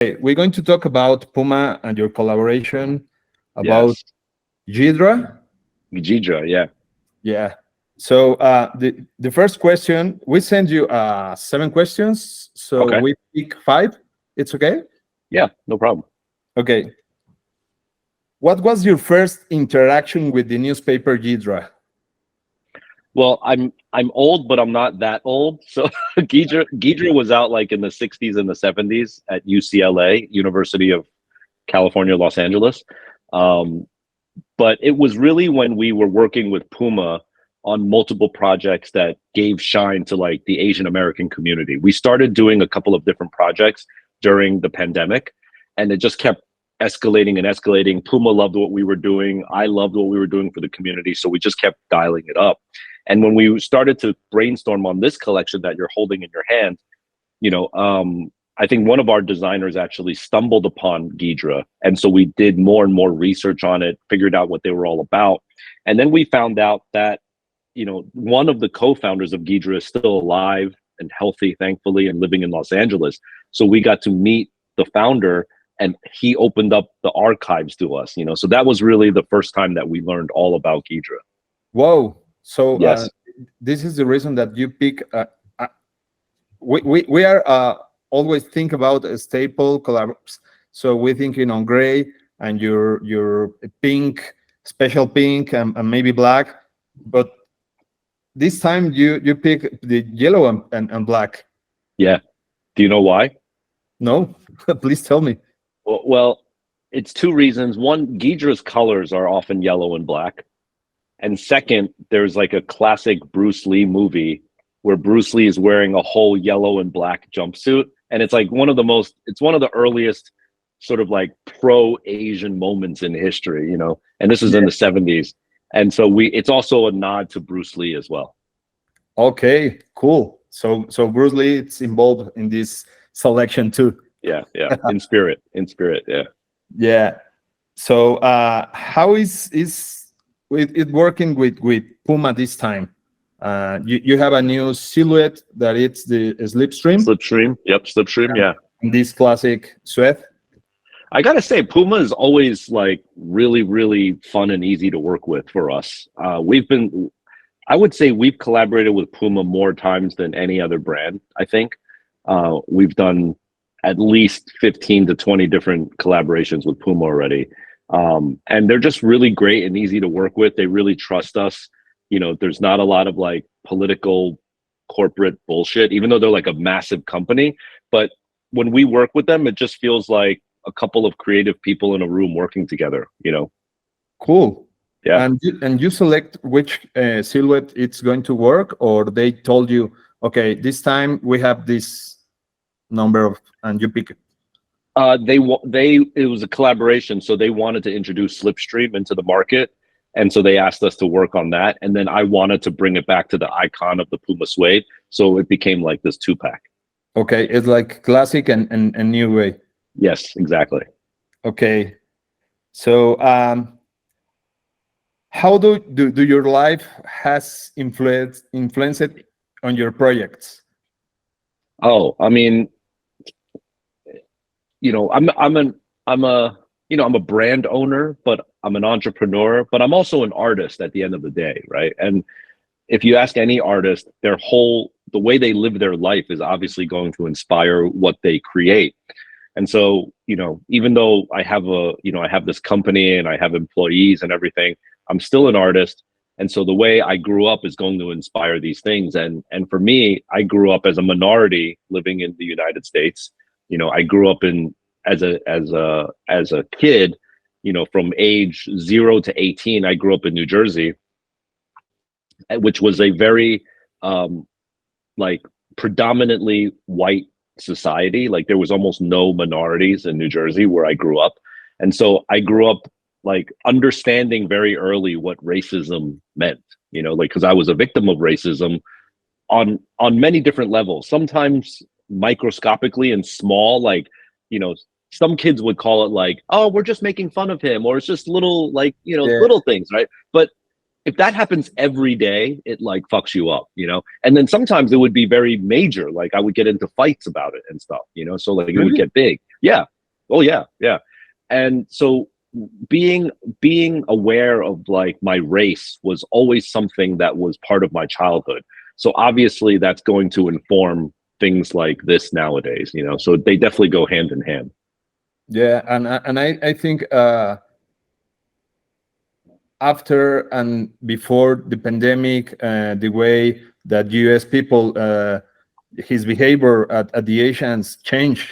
Okay, we're going to talk about Puma and your collaboration about Yes. Gidra. Gidra, yeah. Yeah. So the first question, we send you 7 questions. So Okay. we pick 5. It's okay? Yeah, no problem. Okay. What was your first interaction with the newspaper Gidra? Well, I'm old, but I'm not that old. So Gidra was out like in the 60s and the 70s at UCLA, University of California, Los Angeles. Um, but it was really when we were working with Puma on multiple projects that gave shine to like the Asian American community. We started doing a couple of different projects during the pandemic, and it just kept escalating and escalating. Puma loved what we were doing. I loved what we were doing for the community. So we just kept dialing it up. And when we started to brainstorm on this collection that you're holding in your hand, you know, I think one of our designers actually stumbled upon Gidra. And so we did more and more research on it, figured out what they were all about. And then we found out that, you know, one of the co-founders of Gidra is still alive and healthy, thankfully, and living in Los Angeles. So we got to meet the founder, and he opened up the archives to us, you know. So that was really the first time that we learned all about Gidra. Whoa. So Yes. this is the reason that you pick. We are always think about a staple collabs. So we're thinking on gray and your pink, special pink, and maybe black. But this time you pick the yellow and black. Yeah. Do you know why? No, please tell me. Well, it's two reasons. One, Gidra's colors are often yellow and black. And second, there's like a classic Bruce Lee movie where Bruce Lee is wearing a whole yellow and black jumpsuit. And it's like it's one of the earliest sort of like pro-Asian moments in history, you know, and this is in Yeah. the 70s. And so it's also a nod to Bruce Lee as well. Okay, cool. So Bruce Lee it's involved in this selection too. Yeah, yeah. In spirit, yeah. Yeah. So how is it working with Puma this time? You have a new silhouette that it's the slipstream Slipstream. Yep, Slipstream, yeah. in this classic sweat. I gotta say, Puma is always like really, really fun and easy to work with for us. I would say we've collaborated with Puma more times than any other brand. I think we've done at least 15 to 20 different collaborations with Puma already. And they're just really great and easy to work with. They really trust us. You know, there's not a lot of like political corporate bullshit, even though they're like a massive company. But when we work with them, it just feels like a couple of creative people in a room working together, you know? Cool. Yeah. And you select which silhouette it's going to work, or they told you, okay, this time we have this number of, and you pick it. It was a collaboration, so they wanted to introduce Slipstream into the market, and so they asked us to work on that. And then I wanted to bring it back to the icon of the Puma suede, so it became like this 2-pack. Okay, it's like classic and new way. Yes, exactly. Okay, so how do your life has influenced on your projects? Oh, I mean, you know, I'm a brand owner, but I'm an entrepreneur, but I'm also an artist at the end of the day, right? And if you ask any artist, the way they live their life is obviously going to inspire what they create. And so, you know, even though I have this company and I have employees and everything, I'm still an artist. And so the way I grew up is going to inspire these things. And for me, I grew up as a minority living in the United States. You know, I grew up as a kid, you know, from age 0 to 18, I grew up in New Jersey, which was a very like predominantly white society. Like there was almost no minorities in New Jersey where I grew up. And so I grew up like understanding very early what racism meant, you know, like because I was a victim of racism on many different levels, sometimes microscopically and small, like, you know, some kids would call it like, oh, we're just making fun of him, or it's just little, like, you know, Yeah. little things, right? But if that happens every day, it like fucks you up, you know? And then sometimes it would be very major. Like I would get into fights about it and stuff, you know? So like it would Really? get big. Yeah. Oh yeah. Yeah. And so being aware of like my race was always something that was part of my childhood. So obviously that's going to inform things like this nowadays, you know? So they definitely go hand in hand. Yeah, and I think after and before the pandemic, the way that U.S. people, his behavior at the Asians changed.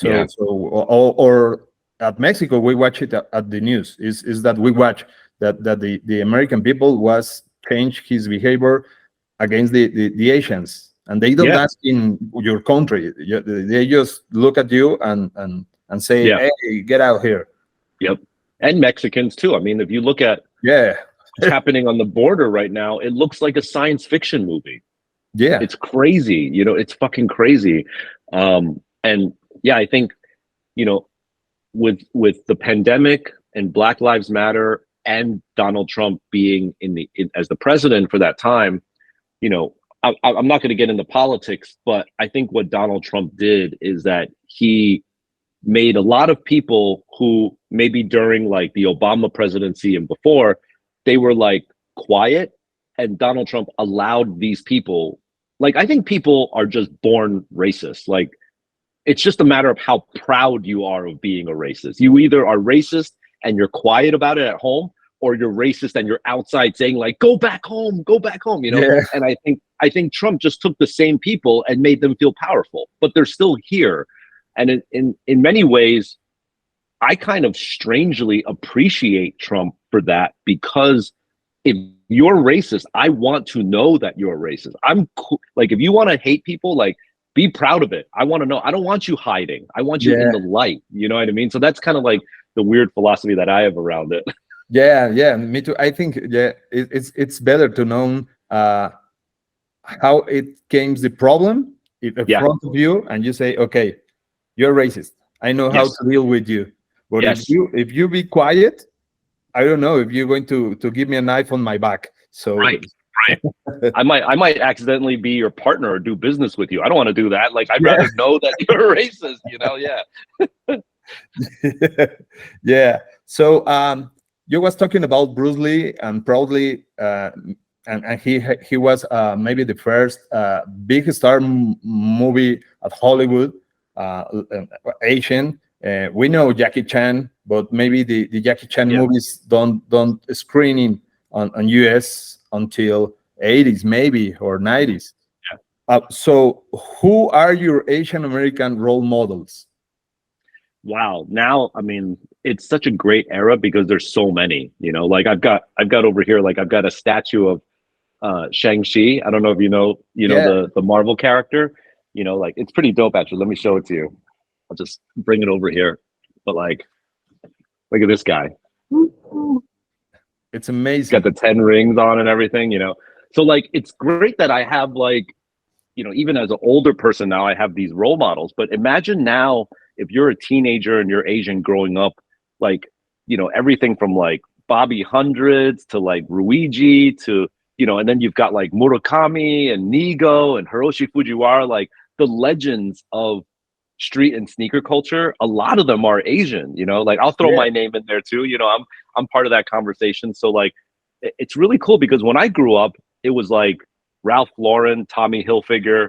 Yeah. Or at Mexico, we watch it at the news. Is that we watch that the American people was change his behavior against the Asians, and they don't Yeah. ask in your country. They just look at you and say, Yeah. "Hey, get out here." Yep. And Mexicans too. I mean, if you look at Yeah, what's happening on the border right now, it looks like a science fiction movie. yeah, It's crazy, you know, it's fucking crazy. And yeah, I think, you know, with the pandemic and Black Lives Matter and Donald Trump being as the president for that time, you know, I'm not going to get into politics, but I think what Donald Trump did is that he made a lot of people who maybe during like the Obama presidency and before, they were like quiet, and Donald Trump allowed these people, like I think people are just born racist. Like it's just a matter of how proud you are of being a racist. You either are racist and you're quiet about it at home, or you're racist and you're outside saying like go back home, you know? yeah, And I think Trump just took the same people and made them feel powerful, but they're still here. And in many ways, I kind of strangely appreciate Trump for that, because if you're racist, I want to know that you're racist. I'm cool. Like, if you want to hate people, like, be proud of it. I want to know. I don't want you hiding. I want you in yeah, the light. You know what I mean? So that's kind of like the weird philosophy that I have around it. yeah, yeah. Me too. I think it's better to know how it came the problem in Yeah. front of you, and you say, okay, you're racist. I know how Yes. to deal with you. But Yes. if you be quiet, I don't know if you're going to give me a knife on my back. So Right. Right. I might accidentally be your partner or do business with you. I don't want to do that. Like, I'd yeah, rather know that you're racist, you know? Yeah. yeah. So you was talking about Bruce Lee, and proudly, and he was maybe the first big star movie at Hollywood, Asian. We know Jackie Chan, but maybe the Jackie Chan Yeah. movies don't screening on US until 80s maybe or 90s. Yeah. So who are your Asian American role models? Wow. Now, I mean, it's such a great era because there's so many, you know, like I've got over here, like I've got a statue of Shang-Chi. I don't know if you know Yeah, the Marvel character, you know, like it's pretty dope actually. Let me show it to you. I'll just bring it over here. But like, look at this guy. it's Got amazing. the 10 rings on and everything, you know. So like it's great that I have like, you know, even as an older person now, I have these role models. But imagine now if you're a teenager and you're Asian growing up, like, you know, everything from like Bobby Hundreds to like Ruiji to, you know, and then you've got like Murakami and Nigo and Hiroshi Fujiwara, like the legends of street and sneaker culture. A lot of them are Asian, you know, like I'll throw Yeah, my name in there too. You know, I'm part of that conversation. So like it's really cool because when I grew up, it was like Ralph Lauren, Tommy Hilfiger.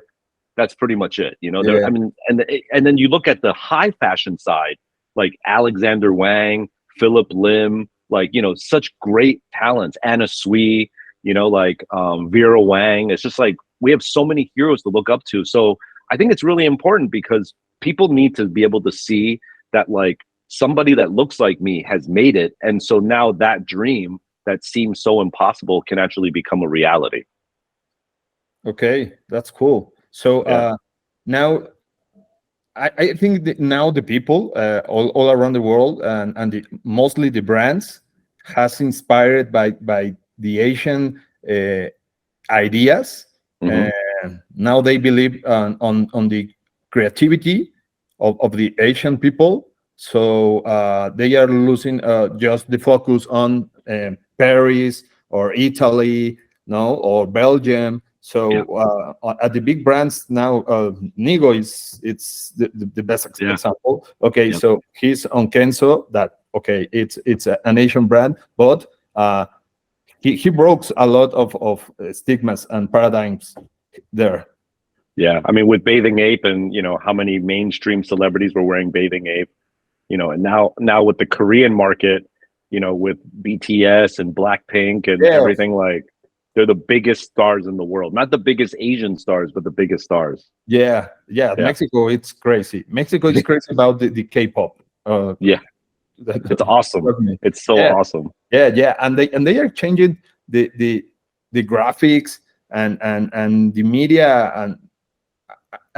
That's pretty much it. You know, there. yeah, I mean, and then you look at the high fashion side, like Alexander Wang, Philip Lim, like you know, such great talents. Anna Sui, you know, like Vera Wang. It's just like we have so many heroes to look up to. So I think it's really important because people need to be able to see that like somebody that looks like me has made it, and so now that dream that seems so impossible can actually become a reality. okay, that's cool. So Yeah. now I think that now the people all around the world, mostly the brands has inspired by the Asian ideas, Hmm. and now they believe on the creativity of the Asian people. So they are losing just the focus on Paris or Italy, no, or Belgium. Yeah. So at the big brands now, Nigo is it's the best Yeah. example. Okay, Yep. so he's on Kenzo. That okay, it's an Asian brand, but he broke a lot of stigmas and paradigms there. Yeah. I mean, with Bathing Ape, and how many mainstream celebrities were wearing Bathing Ape, and now with the Korean market, with BTS and Blackpink and Yes. everything, like they're the biggest stars in the world. Not the biggest Asian stars, but the biggest stars. Yeah, yeah. Yeah. Mexico, it's crazy. Mexico is crazy about the K-pop. Yeah. It's awesome. Trust me. It's so Yeah, awesome. yeah. And they are changing the graphics and the media, and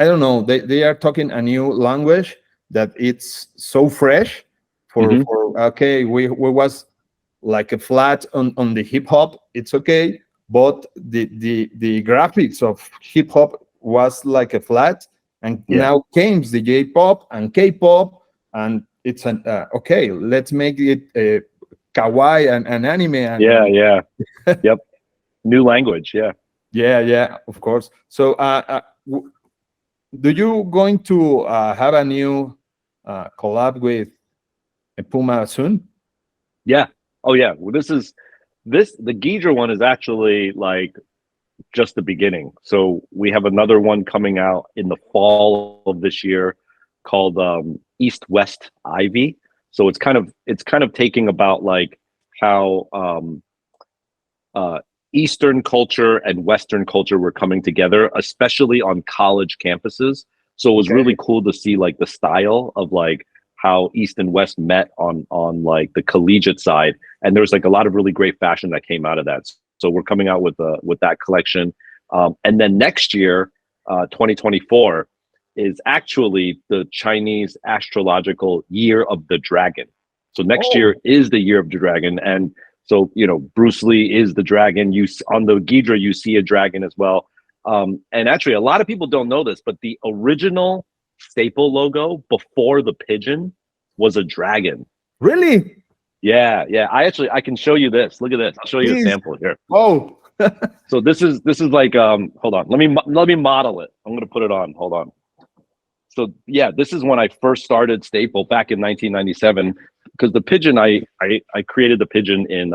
I don't know. They are talking a new language that it's so fresh Hmm. for okay. We was like a flat on the hip hop. It's okay, but the graphics of hip hop was like a flat, and Yeah. now came the J-pop and K-pop, and it's an okay. Let's make it kawaii and anime Yeah. and Yeah. Yep. New language. Yeah. yeah, of course. So do you going to have a new collab with Puma soon? Yeah. Oh yeah. Well, the Ghidra one is actually like just the beginning. So we have another one coming out in the fall of this year called East West Ivy. So it's kind of taking about like how uh, Eastern culture and Western culture were coming together, especially on college campuses. So it was Okay. really cool to see like the style of like how East and West met on like the collegiate side, and there's like a lot of really great fashion that came out of that. So we're coming out with that collection, and then next year, 2024, is actually the Chinese astrological year of the dragon. So next Oh, year is the year of the dragon, and so Bruce Lee is the dragon. On the Ghidra you see a dragon as well. And actually, a lot of people don't know this, but the original staple logo before the pigeon was a dragon. really? Yeah, yeah. I can show you this. Look at this. I'll show you a Please. sample here. Oh, So this is like hold on. Let me model it. I'm gonna put it on. Hold on. So yeah, this is when I first started Staple back in 1997, because the pigeon I created the pigeon in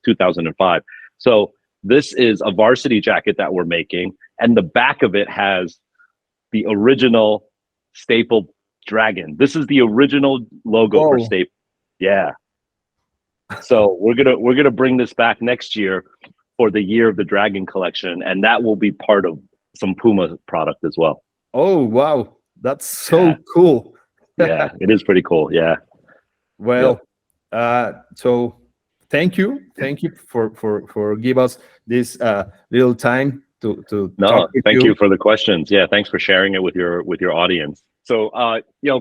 2005. So this is a varsity jacket that we're making, and the back of it has the original Staple dragon. This is the original logo for whoa. Staple. Yeah. So we're gonna bring this back next year for the Year of the Dragon collection, and that will be part of some Puma product as well. Oh, wow. That's so Yeah, cool. yeah, it is pretty cool. Yeah, yep. Well, so thank you for give us this little time to talk No, with thank you. you for the questions. Yeah, thanks for sharing it with your audience. So,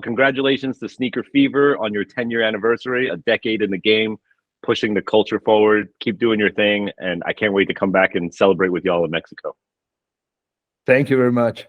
congratulations to Sneaker Fever on your 10-year anniversary, a decade in the game, pushing the culture forward. Keep doing your thing, and I can't wait to come back and celebrate with y'all in Mexico. Thank you very much.